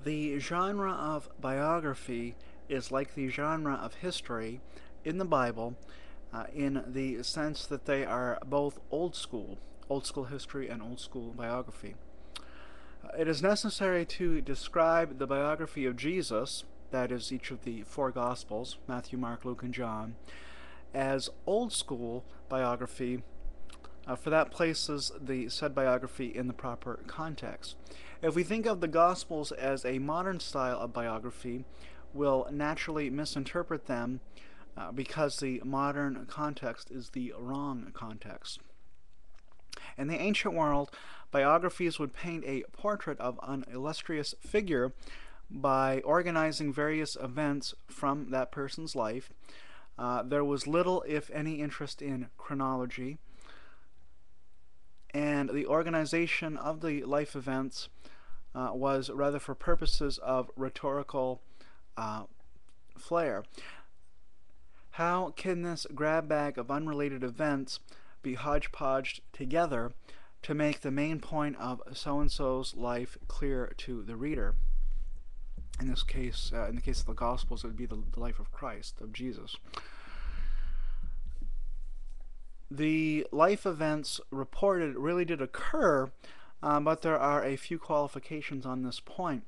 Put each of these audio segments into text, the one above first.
The genre of biography is like the genre of history in the Bible, in the sense that they are both old school history and old school biography. It is necessary to describe the biography of Jesus, that is, each of the four Gospels, Matthew, Mark, Luke, and John, as old school biography, for that places the said biography in the proper context. If we think of the Gospels as a modern style of biography, we'll naturally misinterpret them because the modern context is the wrong context. In the ancient world, biographies would paint a portrait of an illustrious figure by organizing various events from that person's life. There was little, if any, interest in chronology, and the organization of the life events was rather for purposes of rhetorical flair. How can this grab bag of unrelated events be hodgepodged together to make the main point of so-and-so's life clear to the reader? In this case, in the case of the Gospels, it would be the life of Christ, of Jesus. The life events reported really did occur, but there are a few qualifications on this point.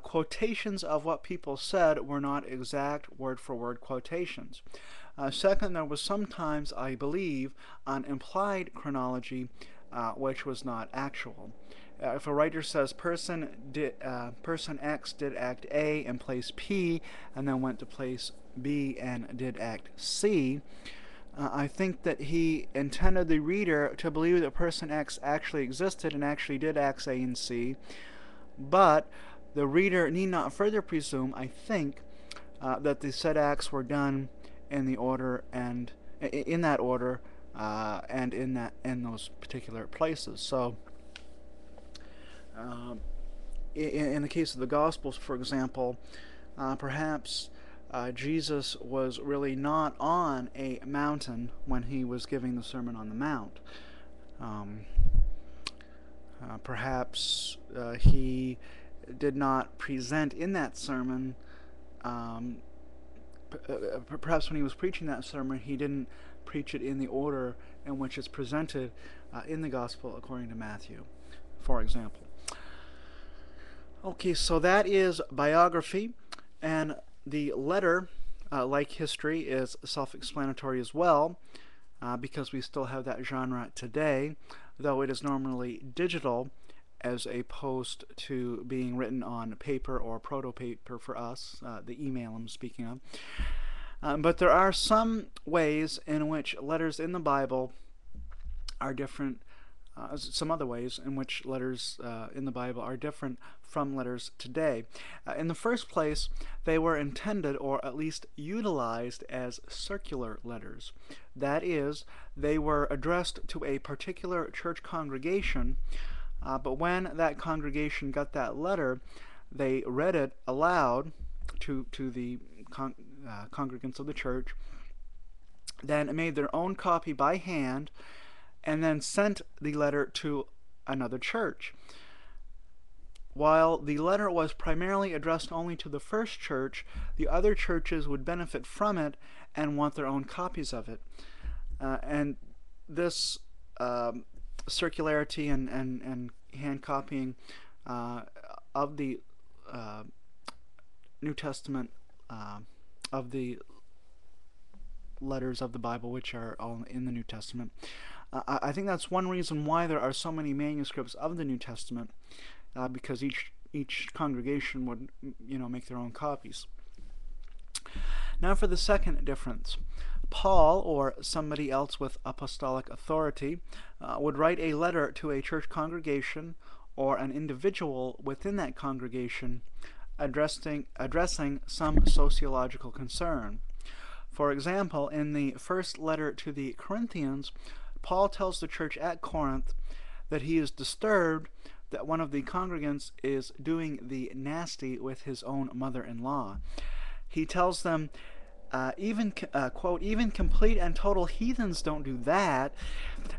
Quotations of what people said were not exact word-for-word quotations. Second, there was sometimes, I believe, an implied chronology which was not actual. If a writer says person X did act A in place P and then went to place B and did act C, I think that he intended the reader to believe that person X actually existed and actually did acts A and C, but the reader need not further presume, I think, that the said acts were done in the order and in that order and in those particular places. So, in the case of the Gospels, for example, perhaps Jesus was really not on a mountain when he was giving the Sermon on the Mount. Perhaps he did not present in that sermon, perhaps when he was preaching that sermon, he didn't preach it in the order in which it's presented in the Gospel according to Matthew, for example. Okay, so that is biography, and the letter, like history, is self-explanatory as well, because we still have that genre today, though it is normally digital as opposed to being written on paper or proto-paper for us, the email I'm speaking of. But there are some ways in which letters in the Bible are different, some other ways in which letters in the Bible are different from letters today. In the first place, they were intended, or at least utilized, as circular letters. That is, they were addressed to a particular church congregation, but when that congregation got that letter, they read it aloud to the congregants of the church, then made their own copy by hand, and then sent the letter to another church. While the letter was primarily addressed only to the first church, the other churches would benefit from it and want their own copies of it. And this circularity and hand copying of the New Testament, of the letters of the Bible, which are all in the New Testament, I think that's one reason why there are so many manuscripts of the New Testament, because each congregation would, make their own copies. Now for the second difference. Paul, or somebody else with apostolic authority, would write a letter to a church congregation or an individual within that congregation addressing some sociological concern. For example, in the first letter to the Corinthians, Paul tells the church at Corinth that he is disturbed that one of the congregants is doing the nasty with his own mother-in-law. He tells them, quote, even complete and total heathens don't do that,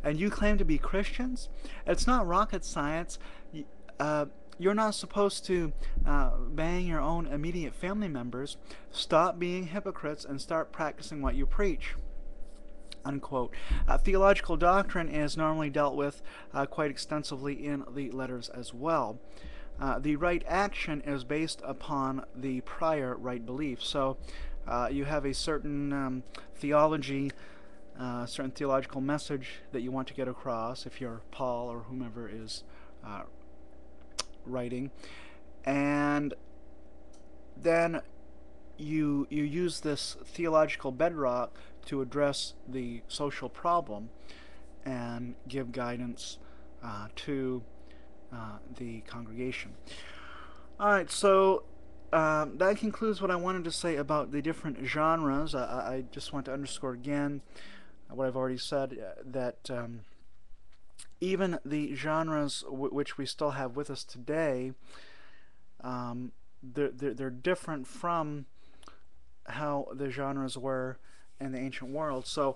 and you claim to be Christians? It's not rocket science. You're not supposed to bang your own immediate family members. Stop being hypocrites and start practicing what you preach. Unquote. Theological doctrine is normally dealt with quite extensively in the letters as well. The right action is based upon the prior right belief. So you have a certain theology, certain theological message that you want to get across if you're Paul or whomever is writing, and then you use this theological bedrock to address the social problem and give guidance to the congregation. All right, so that concludes what I wanted to say about the different genres. I just want to underscore again what I've already said, that even the genres which we still have with us today, they're different from how the genres were in the ancient world. So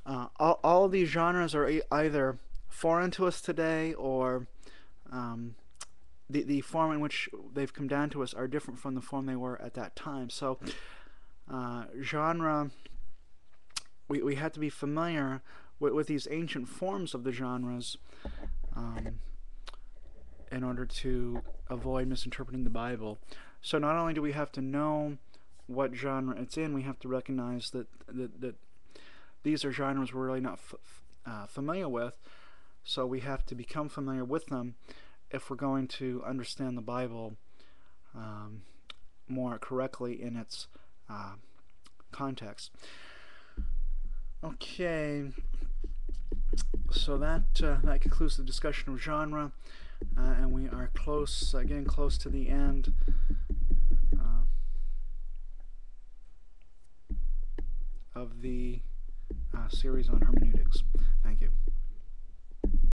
all of these genres are either foreign to us today, or the form in which they've come down to us are different from the form they were at that time. So genre, we have to be familiar with these ancient forms of the genres in order to avoid misinterpreting the Bible. So not only do we have to know what genre it's in, we have to recognize that these are genres we're really not familiar with, so we have to become familiar with them if we're going to understand the Bible more correctly in its context. Okay, so that concludes the discussion of genre, and we are getting close to the end of the series on hermeneutics. Thank you.